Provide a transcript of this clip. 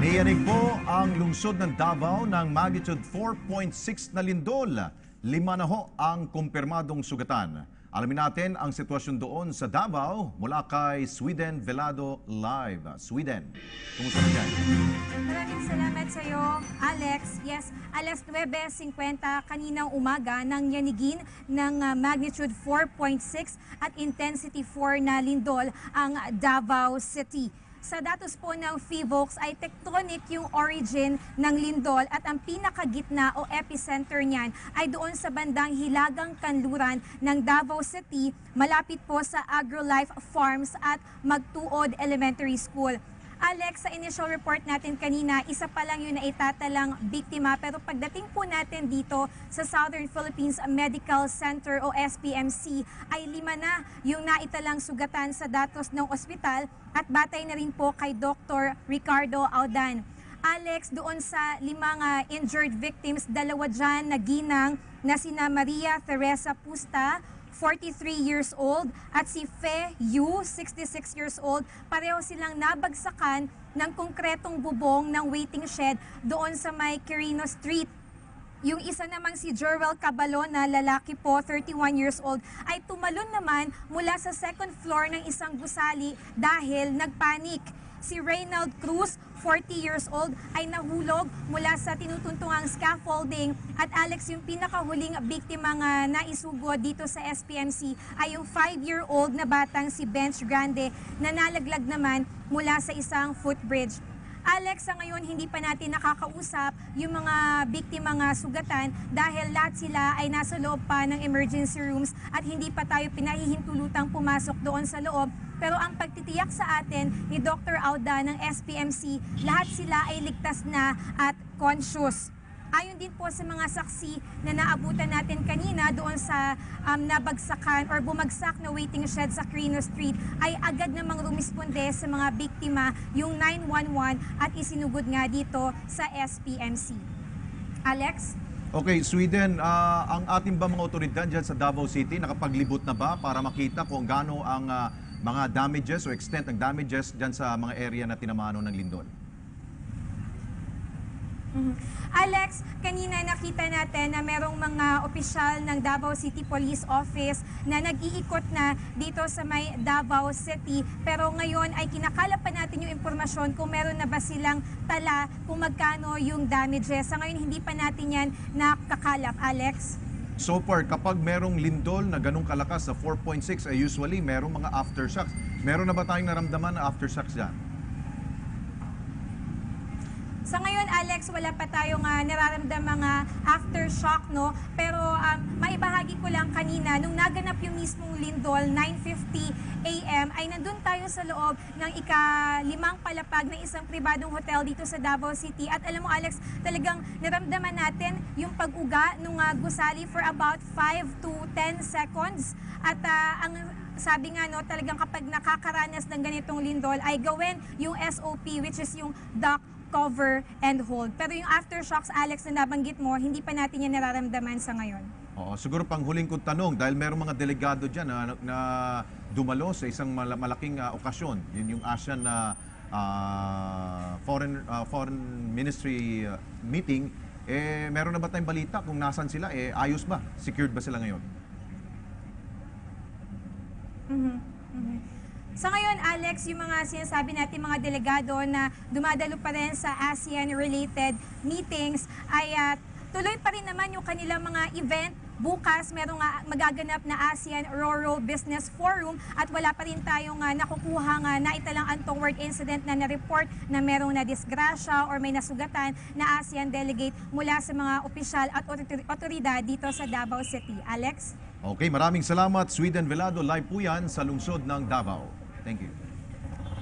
Niyanig po ang lungsod ng Davao ng magnitude 4.6 na lindol. 5 na ho ang kumpirmadong sugatan. Alamin natin ang sitwasyon doon sa Davao mula kay Sweden Velado Live. Sweden, kumusta na dyan? Maraming salamat sa iyo, Alex. Yes, alas 9:50 kaninang umaga nang yanigin ng magnitude 4.6 at intensity 4 na lindol ang Davao City. Sa datos po ng PHIVOLCS ay tectonic yung origin ng lindol at ang pinakagitna o epicenter niyan ay doon sa bandang Hilagang Kanluran ng Davao City, malapit po sa AgroLife Farms at Magtuod Elementary School. Alex, sa initial report natin kanina, isa pa lang yung naitatalang biktima. Pero pagdating po natin dito sa Southern Philippines Medical Center o SPMC, ay 5 na yung naitalang sugatan sa datos ng ospital at batay na rin po kay Dr. Ricardo Audan. Alex, doon sa 5 injured victims, 2 dyan na ginang na sina Maria Teresa Pusta, 43 years old, at si Fe Yu, 66 years old. Pareho silang nabagsakan ng konkretong bubong ng waiting shed doon sa may Quirino Street. Yung isa namang si Jerwel Cabalon na lalaki po, 31 years old, ay tumalon naman mula sa second floor ng isang gusali dahil nagpanik. Si Reynald Cruz, 40 years old, ay nahulog mula sa tinutuntungang scaffolding. At Alex, yung pinakahuling biktima nga naisugod dito sa SPMC ay yung 5-year-old na batang si Bench Grande na nalaglag naman mula sa isang footbridge. Alex, sa ngayon hindi pa natin nakakausap yung mga biktima nga sugatan dahil lahat sila ay nasa loob pa ng emergency rooms at hindi pa tayo pinahihintulutang pumasok doon sa loob. Pero ang pagtitiyak sa atin ni Dr. Auda ng SPMC, lahat sila ay ligtas na at conscious. Ayon din po sa mga saksi na naabutan natin kanina doon sa nabagsakan or bumagsak na waiting shed sa Quirino Street, ay agad namang rumisponde sa mga biktima yung 911 at isinugod nga dito sa SPMC. Alex? Okay, Sweden, ang ating ba mga otoridad dyan sa Davao City nakapaglibot na ba para makita kung gaano ang mga damages o extent ng damages dyan sa mga area na tinamaan ng lindol? Alex, kanina nakita natin na merong mga opisyal ng Davao City Police Office na nag-iikot na dito sa may Davao City. Pero ngayon ay kinakalap pa natin yung impormasyon kung meron na ba silang tala kung magkano yung damages. Sa ngayon hindi pa natin yan nakakalap, Alex. So far, kapag merong lindol na ganong kalakas sa 4.6, ay usually merong mga aftershocks. Meron na ba tayong naramdaman na aftershocks dyan? Sa ngayon, Alex, wala pa tayong nararamdamang mga aftershock, no? Pero maibahagi ko lang kanina, nung naganap yung mismong lindol, 9:50 AM, ay nandun tayo sa loob ng ika-5 palapag ng isang pribadong hotel dito sa Davao City. At alam mo, Alex, talagang naramdaman natin yung pag-uga ng gusali for about 5 to 10 seconds. At ang sabi nga, no, talagang kapag nakakaranas ng ganitong lindol, ay gawin yung SOP, which is yung duck, cover, and hold. Pero yung aftershocks, Alex, na nabanggit mo, hindi pa natin yan nararamdaman sa ngayon. Oo, siguro pang huling kong tanong, dahil merong mga delegado dyan na dumalo sa isang malaking okasyon, yun yung ASEAN Foreign Ministry meeting, meron na ba tayong balita kung nasan sila? Ayos ba? Secured ba sila ngayon? Sa ngayon, Alex, yung mga sinasabi natin mga delegado na dumadalo pa rin sa ASEAN-related meetings ay tuloy pa rin naman yung kanilang mga event. Bukas, merong magaganap na ASEAN Roro Business Forum at wala pa rin tayong nakukuha naitalang untoward incident na na-report na merong na-disgrasya or may nasugatan na ASEAN delegate mula sa mga opisyal at otoridad dito sa Davao City. Alex? Okay, maraming salamat. Sweden Velado, live po yan sa lungsod ng Davao. Thank you.